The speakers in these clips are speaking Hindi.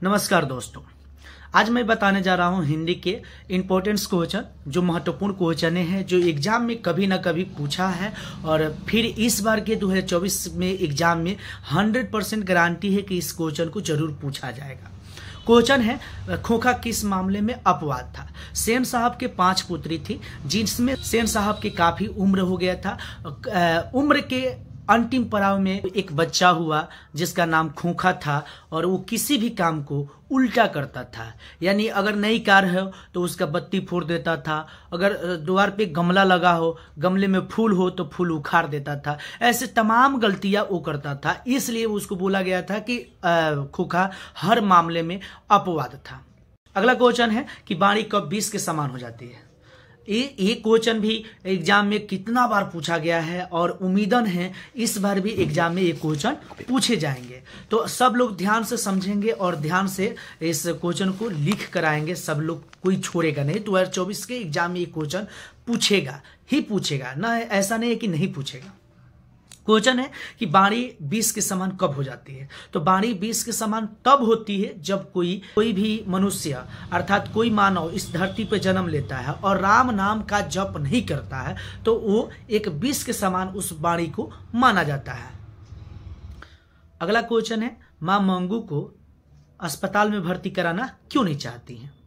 नमस्कार दोस्तों, आज मैं बताने जा रहा हूं हिंदी के इम्पोर्टेंट्स क्वेश्चन, जो महत्वपूर्ण क्वेश्चन हैं, जो एग्जाम में कभी ना कभी पूछा है और फिर इस बार के 2024 में एग्जाम में 100% गारंटी है कि इस क्वेश्चन को जरूर पूछा जाएगा। क्वेश्चन है, खोखा किस मामले में अपवाद था? सेन साहब के 5 पुत्री थी, जिसमें सेन साहब के काफी उम्र हो गया था। उम्र के अंतिम पड़ाव में एक बच्चा हुआ जिसका नाम खोखा था और वो किसी भी काम को उल्टा करता था। यानी अगर नई कार है तो उसका बत्ती फोड़ देता था, अगर द्वार पे गमला लगा हो, गमले में फूल हो तो फूल उखाड़ देता था। ऐसे तमाम गलतियां वो करता था, इसलिए उसको बोला गया था कि खोखा हर मामले में अपवाद था। अगला क्वेश्चन है कि बाणी कब 20 के समान हो जाती है? ये क्वेश्चन भी एग्जाम में कितना बार पूछा गया है और उम्मीदन है इस बार भी एग्जाम में ये क्वेश्चन पूछे जाएंगे। तो सब लोग ध्यान से समझेंगे और ध्यान से इस क्वेश्चन को लिख कर आएंगे। सब लोग, कोई छोड़ेगा नहीं। 2024 के एग्जाम में ये क्वेश्चन पूछेगा ही पूछेगा, ना ऐसा नहीं है कि नहीं पूछेगा। क्वेश्चन है कि बाणी 20 के समान कब हो जाती है? तो बाणी 20 के समान तब होती है जब कोई भी मनुष्य अर्थात कोई मानव इस धरती पर जन्म लेता है और राम नाम का जप नहीं करता है, तो वो एक 20 के समान उस बाणी को माना जाता है। अगला क्वेश्चन है, मां मंगू को अस्पताल में भर्ती कराना क्यों नहीं चाहती है?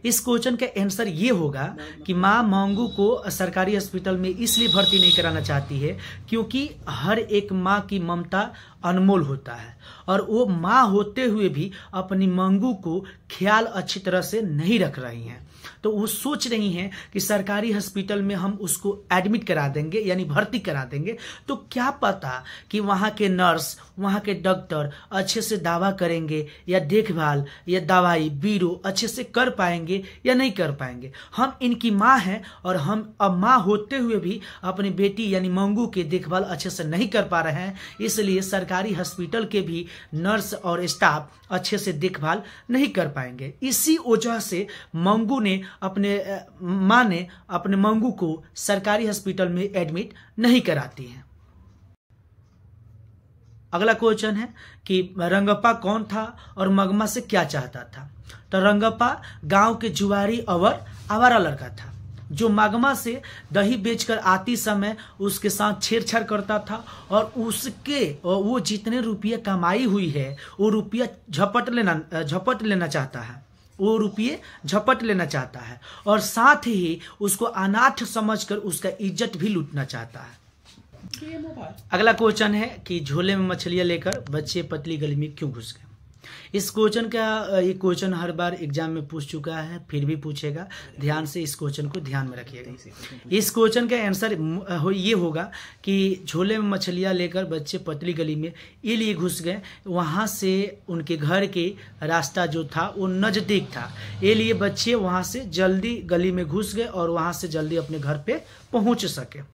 इस क्वेश्चन का आंसर ये होगा कि मां मंगू को सरकारी हॉस्पिटल में इसलिए भर्ती नहीं कराना चाहती है क्योंकि हर एक मां की ममता अनमोल होता है और वो मां होते हुए भी अपनी मंगू को ख्याल अच्छी तरह से नहीं रख रही हैं। तो वो सोच रही हैं कि सरकारी हॉस्पिटल में हम उसको एडमिट करा देंगे, यानी भर्ती करा देंगे, तो क्या पता कि वहाँ के नर्स, वहाँ के डॉक्टर अच्छे से दवा करेंगे या देखभाल या दवाई बीरो अच्छे से कर पाएंगे या नहीं कर पाएंगे। हम इनकी माँ हैं और हम अब माँ होते हुए भी अपनी बेटी यानी मंगू की देखभाल अच्छे से नहीं कर पा रहे हैं, इसलिए सरकारी हॉस्पिटल के भी नर्स और स्टाफ अच्छे से देखभाल नहीं कर पाएंगे। इसी वजह से मंगू ने माँ ने अपने मंगू को सरकारी हॉस्पिटल में एडमिट नहीं कराती है। अगला क्वेश्चन है कि रंगप्पा कौन था और मगमा से क्या चाहता था? तो रंगप्पा गांव के जुआरी और आवारा लड़का था जो मगमा से दही बेचकर आती समय उसके साथ छेड़छाड़ करता था और वो जितने रुपये कमाई हुई है वो रुपया झपट लेना चाहता है। वो रुपये झपट लेना चाहता है और साथ ही उसको अनाथ समझकर उसका इज्जत भी लूटना चाहता है। अगला क्वेश्चन है कि झोले में मछलियां लेकर बच्चे पतली गली में क्यों घुस गए? इस क्वेश्चन का ये क्वेश्चन हर बार एग्जाम में पूछ चुका है, फिर भी पूछेगा। ध्यान से इस क्वेश्चन को ध्यान में रखिएगा। इस क्वेश्चन का आंसर ये होगा कि झोले में मछलियां लेकर बच्चे पतली गली में ये लिए घुस गए, वहां से उनके घर के रास्ता जो था वो नजदीक था, ये लिए बच्चे वहां से जल्दी गली में घुस गए और वहां से जल्दी अपने घर पे पहुंच सके।